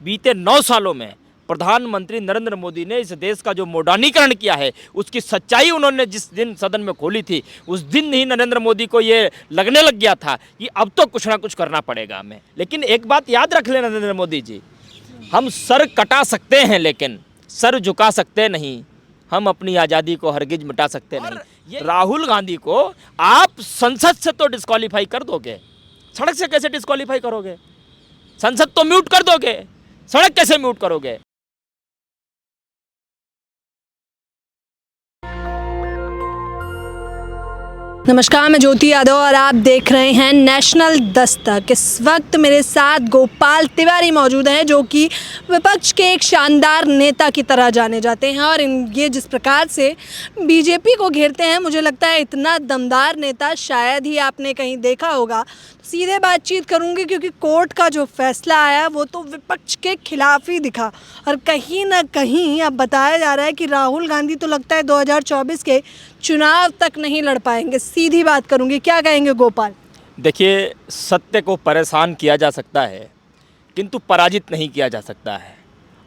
बीते 9 सालों में प्रधानमंत्री नरेंद्र मोदी ने इस देश का जो मॉडर्नीकरण किया है, उसकी सच्चाई उन्होंने जिस दिन सदन में खोली थी, उस दिन ही नरेंद्र मोदी को ये लगने लग गया था कि अब तो कुछ ना कुछ करना पड़ेगा हमें। लेकिन एक बात याद रख लेना नरेंद्र मोदी जी, हम सर कटा सकते हैं लेकिन सर झुका सकते नहीं। हम अपनी आज़ादी को हरगिज मिटा सकते नहीं। राहुल गांधी को आप संसद से तो डिस्क्वालीफाई कर दोगे, सड़क से कैसे डिस्क्वालीफाई करोगे? संसद तो म्यूट कर दोगे, सड़क कैसे म्यूट करोगे? नमस्कार, मैं ज्योति यादव और आप देख रहे हैं नेशनल दस्तक। इस वक्त मेरे साथ गोपाल तिवारी मौजूद हैं, जो कि विपक्ष के एक शानदार नेता की तरह जाने जाते हैं। और ये जिस प्रकार से बीजेपी को घेरते हैं, मुझे लगता है इतना दमदार नेता शायद ही आपने कहीं देखा होगा। सीधे बातचीत करूंगी क्योंकि कोर्ट का जो फैसला आया वो तो विपक्ष के खिलाफ ही दिखा, और कहीं ना कहीं अब बताया जा रहा है कि राहुल गांधी तो लगता है 2024 के चुनाव तक नहीं लड़ पाएंगे। सीधी बात करूंगी, क्या कहेंगे गोपाल? देखिए, सत्य को परेशान किया जा सकता है किंतु पराजित नहीं किया जा सकता है।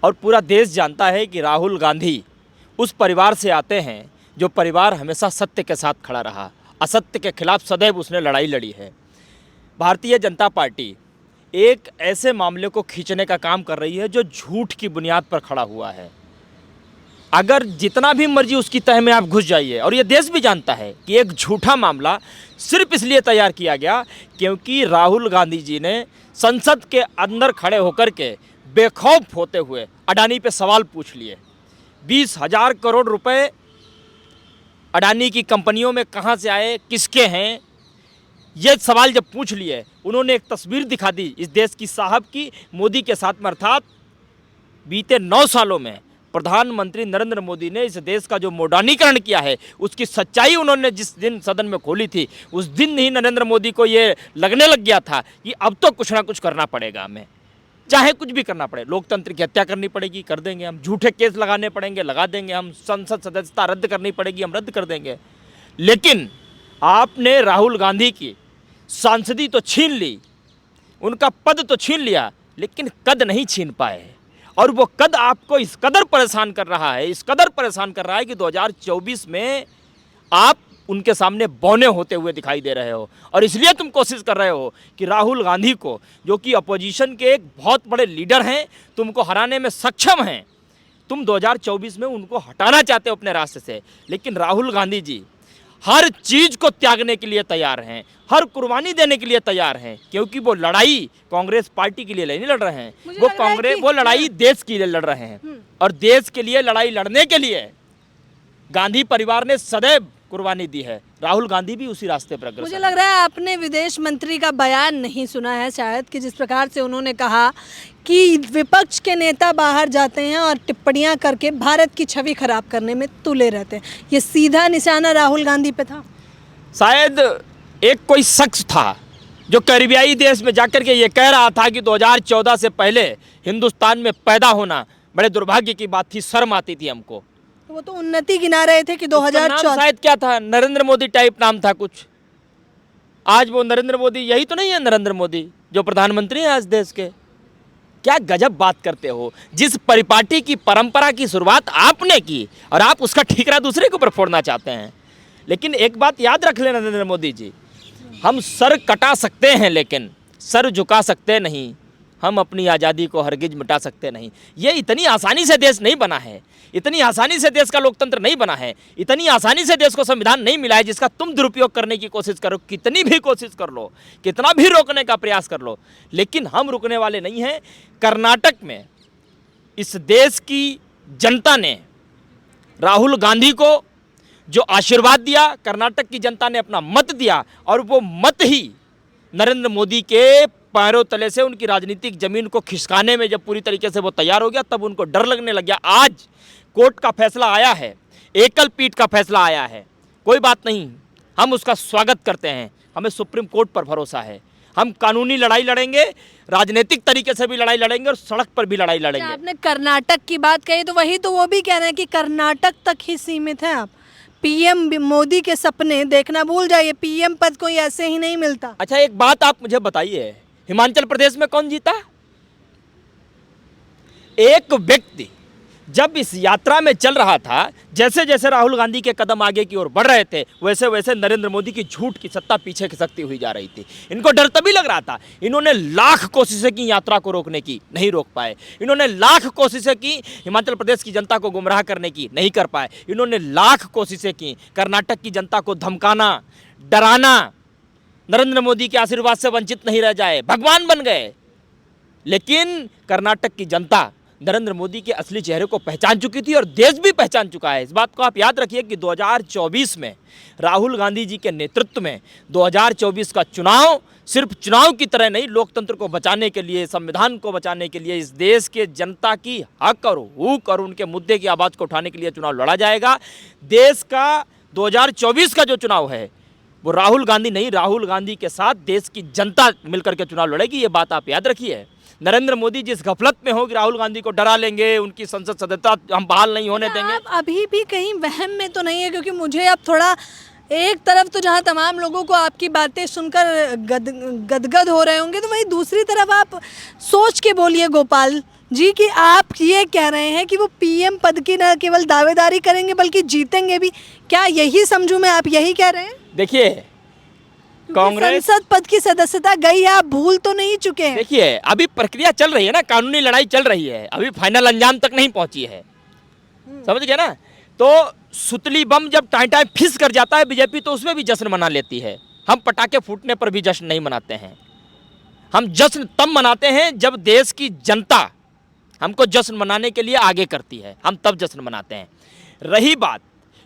और पूरा देश जानता है कि राहुल गांधी उस परिवार से आते हैं जो परिवार हमेशा सत्य के साथ खड़ा रहा, असत्य के खिलाफ सदैव उसने लड़ाई लड़ी है। भारतीय जनता पार्टी एक ऐसे मामले को खींचने का काम कर रही है जो झूठ की बुनियाद पर खड़ा हुआ है। अगर जितना भी मर्जी उसकी तह में आप घुस जाइए, और ये देश भी जानता है कि एक झूठा मामला सिर्फ इसलिए तैयार किया गया क्योंकि राहुल गांधी जी ने संसद के अंदर खड़े होकर के बेखौफ होते हुए अडानी पे सवाल पूछ लिए। 20,000 करोड़ रुपए अडानी की कंपनियों में कहाँ से आए, किसके हैं, ये सवाल जब पूछ लिए, उन्होंने एक तस्वीर दिखा दी इस देश की साहब की मोदी के साथ में। अर्थात बीते 9 सालों में प्रधानमंत्री नरेंद्र मोदी ने इस देश का जो मॉडर्नीकरण किया है, उसकी सच्चाई उन्होंने जिस दिन सदन में खोली थी, उस दिन ही नरेंद्र मोदी को ये लगने लग गया था कि अब तो कुछ ना कुछ करना पड़ेगा हमें, चाहे कुछ भी करना पड़े। लोकतंत्र की हत्या करनी पड़ेगी, कर देंगे हम। झूठे केस लगाने पड़ेंगे, लगा देंगे हम। संसद सदस्यता रद्द करनी पड़ेगी, हम रद्द कर देंगे। लेकिन आपने राहुल गांधी की सांसदी तो छीन ली, उनका पद तो छीन लिया, लेकिन कद नहीं छीन पाए। और वो कद आपको इस कदर परेशान कर रहा है, इस कदर परेशान कर रहा है कि 2024 में आप उनके सामने बौने होते हुए दिखाई दे रहे हो। और इसलिए तुम कोशिश कर रहे हो कि राहुल गांधी को, जो कि अपोजिशन के एक बहुत बड़े लीडर हैं, तुमको हराने में सक्षम हैं, तुम 2024 में उनको हटाना चाहते हो अपने रास्ते से। लेकिन राहुल गांधी जी हर चीज़ को त्यागने के लिए तैयार हैं, हर कुर्बानी देने के लिए तैयार हैं, क्योंकि वो लड़ाई कांग्रेस पार्टी के लिए नहीं लड़ रहे हैं, वो लड़ाई देश के लिए लड़ रहे हैं। और देश के लिए लड़ाई लड़ने के लिए गांधी परिवार ने सदैव कुर्बानी दी है। राहुल गांधी भी उसी रास्ते पर अग्रसर है। मुझे लग रहा है आपने विदेश मंत्री का बयान नहीं सुना है शायद, कि जिस प्रकार से उन्होंने कहा कि विपक्ष के नेता बाहर जाते हैं और टिप्पणियां करके भारत की छवि खराब करने में तुले रहते हैं। ये सीधा निशाना राहुल गांधी पे था। शायद एक कोई शख्स था जो कैरिबियाई देश में जाकर के ये कह रहा था कि 2014 से पहले हिंदुस्तान में पैदा होना बड़े दुर्भाग्य की बात थी, शर्म आती थी हमको। वो तो उन्नति गिना रहे थे कि 2014 शायद क्या था, नरेंद्र मोदी टाइप नाम था कुछ। आज वो नरेंद्र मोदी यही तो नहीं है नरेंद्र मोदी जो प्रधानमंत्री है आज देश के। क्या गजब बात करते हो। जिस परिपाटी की परंपरा की शुरुआत आपने की और आप उसका ठीकरा दूसरे के ऊपर फोड़ना चाहते हैं। लेकिन एक बात याद रख लेना नरेंद्र मोदी जी, हम सर कटा सकते हैं लेकिन सर झुका सकते नहीं। हम अपनी आज़ादी को हरगिज मिटा सकते नहीं। ये इतनी आसानी से देश नहीं बना है, इतनी आसानी से देश का लोकतंत्र नहीं बना है, इतनी आसानी से देश को संविधान नहीं मिला है जिसका तुम दुरुपयोग करने की कोशिश करो। कितनी भी कोशिश कर लो, कितना भी रोकने का प्रयास कर लो, लेकिन हम रुकने वाले नहीं हैं। कर्नाटक में इस देश की जनता ने राहुल गांधी को जो आशीर्वाद दिया, कर्नाटक की जनता ने अपना मत दिया, और वो मत ही नरेंद्र मोदी के पैरों तले से उनकी राजनीतिक जमीन को खिसकाने में जब पूरी तरीके से वो तैयार हो गया, तब उनको डर लगने लग गया। आज कोर्ट का फैसला आया है, एकल पीठ का फैसला आया है, कोई बात नहीं, हम उसका स्वागत करते हैं। हमें सुप्रीम कोर्ट पर भरोसा है। हम कानूनी लड़ाई लड़ेंगे, राजनीतिक तरीके से भी लड़ाई लड़ेंगे, और सड़क पर भी लड़ाई लड़ेंगे। आपने कर्नाटक की बात कही तो वही तो वो भी कह रहे हैं कि कर्नाटक तक ही सीमित है। आप पीएम मोदी के सपने देखना भूल जाइए, पीएम पद कोई ऐसे ही नहीं मिलता। अच्छा, एक बात आप मुझे बताइए, हिमाचल प्रदेश में कौन जीता? एक व्यक्ति जब इस यात्रा में चल रहा था, जैसे जैसे राहुल गांधी के कदम आगे की ओर बढ़ रहे थे, वैसे वैसे नरेंद्र मोदी की झूठ की सत्ता पीछे खिसकती हुई जा रही थी। इनको डर तभी लग रहा था, इन्होंने लाख कोशिशें की यात्रा को रोकने की, नहीं रोक पाए। इन्होंने लाख कोशिशें की हिमाचल प्रदेश की जनता को गुमराह करने की, नहीं कर पाए। इन्होंने लाख कोशिशें की कर्नाटक की जनता को धमकाना, डराना, नरेंद्र मोदी के आशीर्वाद से वंचित नहीं रह जाए, भगवान बन गए। लेकिन कर्नाटक की जनता नरेंद्र मोदी के असली चेहरे को पहचान चुकी थी और देश भी पहचान चुका है। इस बात को आप याद रखिए कि 2024 में राहुल गांधी जी के नेतृत्व में 2024 का चुनाव सिर्फ चुनाव की तरह नहीं, लोकतंत्र को बचाने के लिए, संविधान को बचाने के लिए, इस देश के जनता की हक और हुक और उनके मुद्दे की आवाज़ को उठाने के लिए चुनाव लड़ा जाएगा। देश का 2024 का जो चुनाव है वो राहुल गांधी नहीं, राहुल गांधी के साथ देश की जनता मिलकर के चुनाव लड़ेगी। ये बात आप याद रखिए। नरेंद्र मोदी जिस गफलत में हो कि राहुल गांधी को डरा लेंगे, उनकी संसद सदस्यता हम बहाल नहीं होने देंगे, आप अभी भी कहीं वहम में तो नहीं है? क्योंकि मुझे अब थोड़ा एक तरफ तो जहां तमाम लोगों को आपकी बातें सुनकर गदगद हो रहे होंगे, तो वहीं दूसरी तरफ आप सोच के बोलिए गोपाल जी कि आप ये कह रहे हैं कि वो पीएम पद की न केवल दावेदारी करेंगे बल्कि जीतेंगे भी। क्या यही समझूं मैं, आप यही कह रहे हैं? देखिए कांग्रेस संसद पद की सदस्यता गई है, आप भूल तो नहीं चुके हैं? देखिए अभी प्रक्रिया चल रही है ना, कानूनी लड़ाई चल रही है, अभी फाइनल अंजाम तक नहीं पहुंची है, समझ गए ना। तो सुतली बम जब टाई टाई फिस कर जाता है बीजेपी, तो उसमें भी जश्न मना लेती है। हम पटाखे फूटने पर भी जश्न नहीं मनाते हैं। हम जश्न तब मनाते हैं जब देश की जनता हमको जश्न मनाने के लिए आगे करती है, हम तब जश्न मनाते हैं। रही बात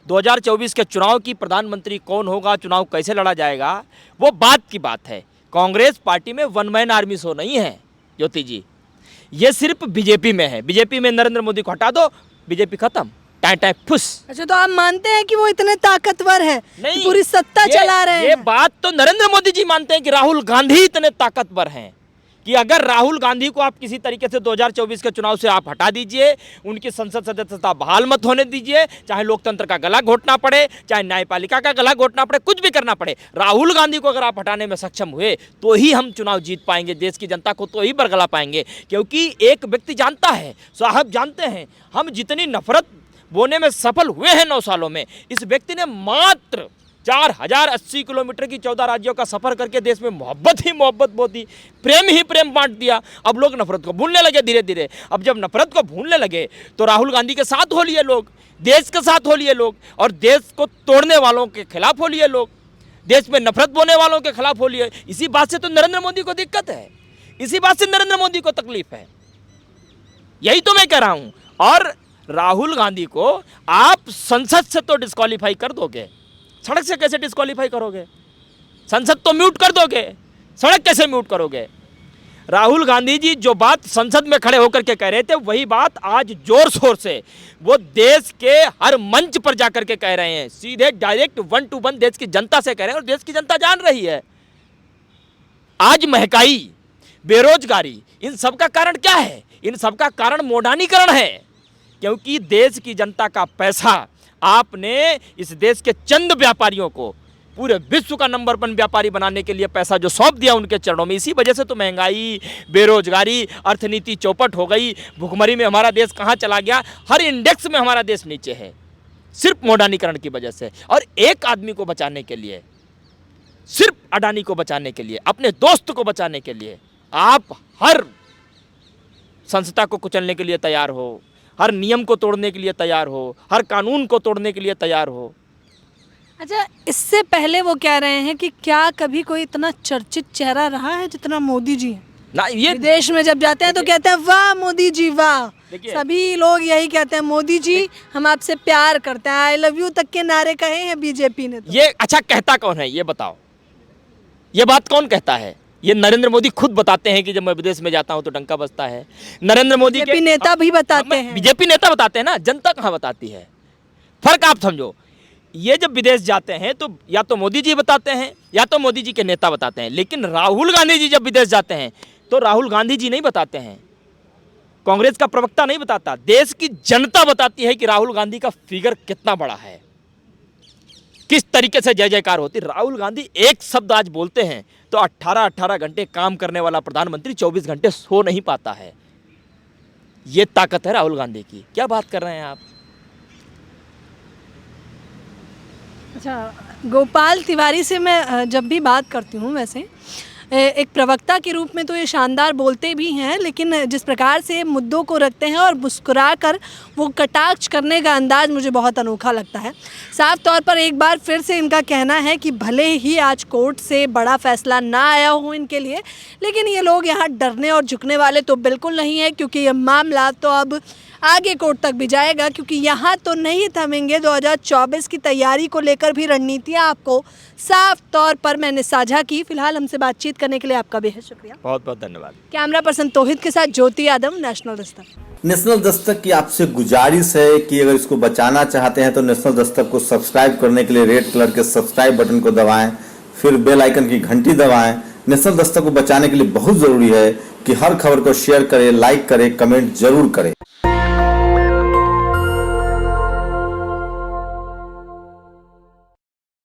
2024 के चुनाव की, प्रधानमंत्री कौन होगा, चुनाव कैसे लड़ा जाएगा, वो बात की बात है। कांग्रेस पार्टी में वन मैन आर्मी शो नहीं है ज्योति जी, ये सिर्फ बीजेपी में है। बीजेपी में नरेंद्र मोदी को हटा दो, बीजेपी खत्म, टाई टाई फुस। अच्छा, तो आप मानते हैं कि वो इतने ताकतवर है, नहीं, पूरी सत्ता चला रहे हैं? ये बात तो नरेंद्र मोदी जी मानते हैं कि राहुल गांधी इतने ताकतवर हैं कि अगर राहुल गांधी को आप किसी तरीके से 2024 के चुनाव से आप हटा दीजिए, उनकी संसद सदस्यता बहाल मत होने दीजिए, चाहे लोकतंत्र का गला घोटना पड़े, चाहे न्यायपालिका का गला घोटना पड़े, कुछ भी करना पड़े, राहुल गांधी को अगर आप हटाने में सक्षम हुए तो ही हम चुनाव जीत पाएंगे, देश की जनता को तो ही बरगला पाएंगे। क्योंकि एक व्यक्ति जानता है, साहब जानते हैं, हम जितनी नफरत बोने में सफल हुए हैं 9 सालों में, इस व्यक्ति ने मात्र 4080 किलोमीटर की 14 राज्यों का सफर करके देश में मोहब्बत ही मोहब्बत बो दी, प्रेम ही प्रेम बांट दिया। अब लोग नफरत को भूलने लगे धीरे धीरे। अब जब नफरत को भूलने लगे तो राहुल गांधी के साथ हो लिए लोग, देश के साथ हो लिए लोग, और देश को तोड़ने वालों के खिलाफ हो लिए लोग, देश में नफरत बोने वालों के खिलाफ हो लिए। इसी बात से तो नरेंद्र मोदी को दिक्कत है, इसी बात से नरेंद्र मोदी को तकलीफ है, यही तो मैं कह रहा हूं। और राहुल गांधी को आप संसद से तो डिस्क्वालीफाई कर दोगे, सड़क से कैसे डिस्क्वालीफाई करोगे? संसद तो म्यूट कर दोगे, सड़क कैसे म्यूट करोगे? राहुल गांधी जी जो बात संसद में खड़े होकर के कह रहे थे, वही बात आज जोर शोर से वो देश के हर मंच पर जाकर के कह रहे हैं, सीधे डायरेक्ट 1 to 1 देश की जनता से कह रहे हैं, और देश की जनता जान रही है। आज महंगाई, बेरोजगारी, इन सब का कारण क्या है? इन सब का कारण मोडानीकरण है। क्योंकि देश की जनता का पैसा आपने इस देश के चंद व्यापारियों को पूरे विश्व का नंबर 1 व्यापारी बनाने के लिए पैसा जो सौंप दिया उनके चरणों में, इसी वजह से तो महंगाई, बेरोजगारी, अर्थनीति चौपट हो गई, भुखमरी में हमारा देश कहाँ चला गया, हर इंडेक्स में हमारा देश नीचे है, सिर्फ मोडानीकरण की वजह से। और एक आदमी को बचाने के लिए, सिर्फ अडानी को बचाने के लिए, अपने दोस्त को बचाने के लिए आप हर संस्था को कुचलने के लिए तैयार हो, हर नियम को तोड़ने के लिए तैयार हो, हर कानून को तोड़ने के लिए तैयार हो। अच्छा, इससे पहले वो कह रहे हैं कि क्या कभी कोई इतना चर्चित चेहरा रहा है जितना मोदी जी है? ना, ये विदेश में जब जाते हैं तो कहते हैं वाह मोदी जी वाह, सभी लोग यही कहते हैं मोदी जी हम आपसे प्यार करते हैं, आई लव यू तक के नारे कहे हैं बीजेपी ने तो। ये अच्छा कहता कौन है ये बताओ? ये बात कौन कहता है? ये नरेंद्र मोदी खुद बताते हैं कि जब मैं विदेश में जाता हूं तो डंका बजता है। नरेंद्र मोदी के नेता भी बताते हैं, बीजेपी नेता बताते हैं ना, जनता कहां बताती है? फर्क आप समझो। ये जब विदेश जाते हैं तो या तो मोदी जी बताते हैं या तो मोदी जी के नेता बताते हैं, लेकिन राहुल गांधी जी जब विदेश जाते हैं तो राहुल गांधी जी नहीं बताते हैं, कांग्रेस का प्रवक्ता नहीं बताता, देश की जनता बताती है कि राहुल गांधी का फिगर कितना बड़ा है, किस तरीके से जय जयकार होती। राहुल गांधी एक शब्द आज बोलते हैं तो 18-18 घंटे काम करने वाला प्रधानमंत्री 24 घंटे सो नहीं पाता है। ये ताकत है राहुल गांधी की। क्या बात कर रहे हैं आप? अच्छा, गोपाल तिवारी से मैं जब भी बात करती हूँ वैसे एक प्रवक्ता के रूप में तो ये शानदार बोलते भी हैं, लेकिन जिस प्रकार से मुद्दों को रखते हैं और मुस्कुरा कर वो कटाक्ष करने का अंदाज़ मुझे बहुत अनोखा लगता है। साफ तौर पर एक बार फिर से इनका कहना है कि भले ही आज कोर्ट से बड़ा फैसला ना आया हो इनके लिए, लेकिन ये लोग यहाँ डरने और झुकने वाले तो बिल्कुल नहीं है, क्योंकि ये मामला तो अब आगे कोर्ट तक भी जाएगा, क्योंकि यहाँ तो नहीं थमेंगे। 2024 की तैयारी को लेकर भी रणनीतियाँ आपको साफ तौर पर मैंने साझा की। फिलहाल हमसे बातचीत करने के लिए आपका बेहद शुक्रिया। बहुत बहुत धन्यवाद। कैमरा पर्सन तौहिद के साथ ज्योति यादव, नेशनल दस्तक। नेशनल दस्तक की आपसे गुजारिश है कि अगर इसको बचाना चाहते हैं तो नेशनल दस्तक को सब्सक्राइब करने के लिए रेड कलर के सब्सक्राइब बटन को दबाएं, फिर बेल आइकन की घंटी दबाएं। नेशनल दस्तक को बचाने के लिए बहुत जरूरी है कि हर खबर को शेयर करें, लाइक करें, कमेंट जरूर करें।